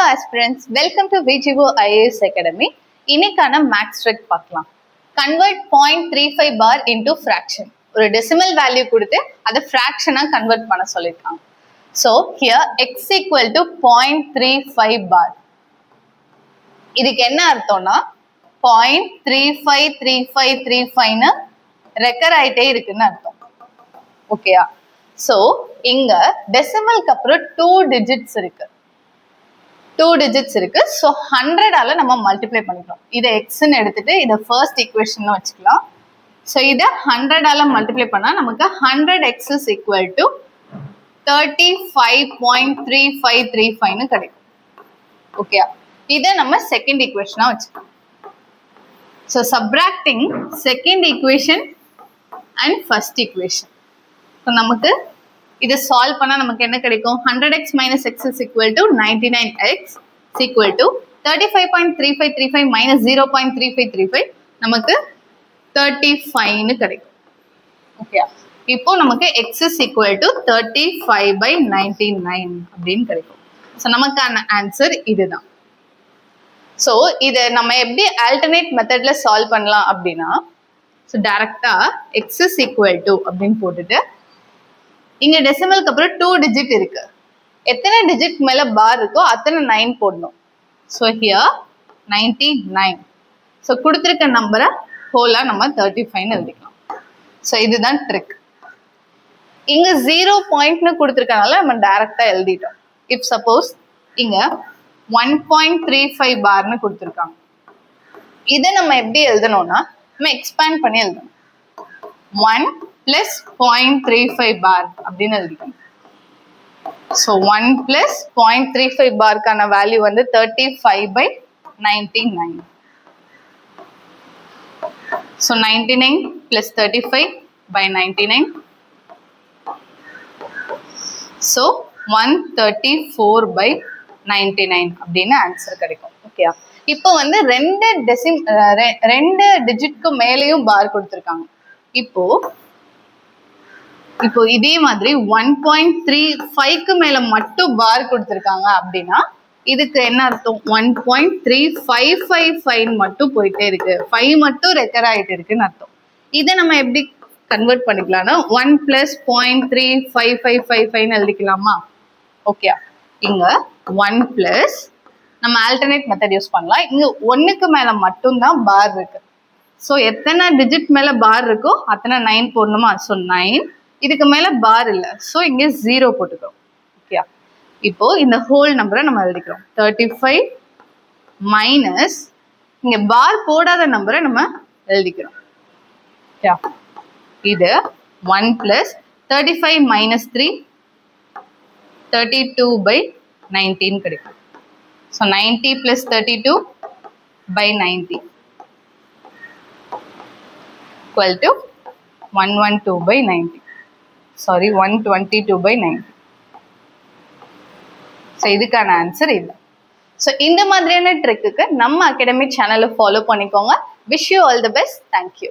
Hello aspirants, welcome to VGO IAS Academy. இன்னைக்கான maths trick பார்க்கலாம். Convert 0.35 bar into fraction. ஒரு decimal value கொடுத்து அதை fraction-ஆ convert பண்ண சொல்லிருக்காங்க. So here x equal to 0.35 bar. இதுக்கு என்ன அர்த்தம்னா 0.353535ன்னு ரெக்கர் ஆயிட்டே இருக்குன்னு அர்த்தம். ஓகேயா? So இங்க டெசிமலுக்கு அப்புறம் 2 digits இருக்கு. 2 digits இருக்கு. ஸோ 100ஆல நம்ம மல்டிப்ளை பண்ணிக்கிறோம். இதை எக்ஸ்ன்னு எடுத்துட்டு இதை ஃபர்ஸ்ட் ஈக்குவேஷன் வச்சுக்கலாம். ஸோ இதை 100ஆல மல்டிப்ளை பண்ணா நமக்கு 100x is equal to 35.3535ன்னு கிடைக்கும். ஓகே, இதை நம்ம செகண்ட் ஈக்குவேஷனா வச்சுக்கலாம். So subtracting second equation and first equation. So நமக்கு இதை சால்வ் பண்ணா நமக்கு என்ன கிடைக்கும்? 100x minus x is equal to 99x is equal to 35.3535 minus 0.3535 நமக்கு 35ன்னு கிடைக்கும். ஓகே, இப்போ நமக்கு x is equal to 35/99 அப்படின்னு கிடைக்கும். ஸோ நமக்கான ஆன்சர் இதுதான். ஸோ இதை நம்ம எப்படி ஆல்டர்னேட் மெத்தட்ல சால்வ் பண்ணலாம் அப்படின்னா, ஸோ டைரக்டா x is equal to அப்படின்னு போட்டுட்டு இங்க டெசிமலுக்கு அப்புறம் 2 டிஜிட் இருக்கு. எத்தனை டிஜிட் மேல பார் இருக்கோ அத்தனை 9 போடணும். So here 99. ஸோ கொடுத்துருக்க நம்பரை ஹோலா நம்ம 35ன்னு எழுதிக்கலாம். ஸோ இதுதான் ட்ரிக். இங்க 0 பாயிண்ட்னு கொடுத்துருக்கனால நம்ம டைரக்டா எழுதிட்டோம். இப் சப்போஸ் இங்க 1.35 பார்னு கொடுத்துருக்காங்க, இதை நம்ம எப்படி எழுதணும்னா நம்ம எக்ஸ்பேண்ட் பண்ணி எழுதணும். 1 plus 0.35 bar அப்படின்னு எழுதிக்கணும். ஸோ 1 plus 0.35 பார்க்கான வேல்யூ வந்து 35/99. So 99 plus 35/99. ஸோ 134/99 அப்படின்னு ஆன்சர் கிடைக்கும். ஓகேயா? இப்போ வந்து ரெண்டு டிஜிட்க்கு மேலேயும் பார் கொடுத்துருக்காங்க. இப்போ இதே மாதிரி 1.35க்கு மேல மட்டும் பார் கொடுத்துருக்காங்க அப்படின்னா இதுக்கு என்ன அர்த்தம்? 1.3555 மட்டும் போயிட்டே இருக்கு, 5 மட்டும் ரெக்கர் ஆயிட்டு இருக்குன்னு அர்த்தம். இதை நம்ம எப்படி கன்வெர்ட் பண்ணிக்கலாம்னா 1 plus 0.355555ன்னு எழுதிக்கலாமா? ஓகே, இங்க 1 plus நம்ம ஆல்டர்னேட் மெத்தட் யூஸ் பண்ணலாம். இங்க 1க்கு மேல மட்டும்தான் பார் இருக்கு. ஸோ எத்தனை டிஜிட் மேல பார் இருக்கோ அத்தனை 9 போடணுமா? ஸோ 9. இதுக்கு மேல பார் இல்லை, ஸோ இங்கே 0 போட்டுக்கிறோம். ஓகே, இப்போ இந்த ஹோல் நம்பரை நம்ம எழுதிக்கிறோம். 35 மைனஸ் இங்க பார் போடாத நம்பரை நம்ம எழுதிக்கிறோம். இது 1 பிளஸ் 35 மைனஸ் 3 32/19 கிடைக்கும். So 90 plus 32/90 equal to 112/90. Sorry 122/90. So இதுக்கான ஆன்சர் இது. ஸோ இந்த மாதிரியான ட்ரிக்குக்கு நம்ம அகாடமி சேனலை ஃபாலோ பண்ணிக்கோங்க. Wish you all the best. Thank you.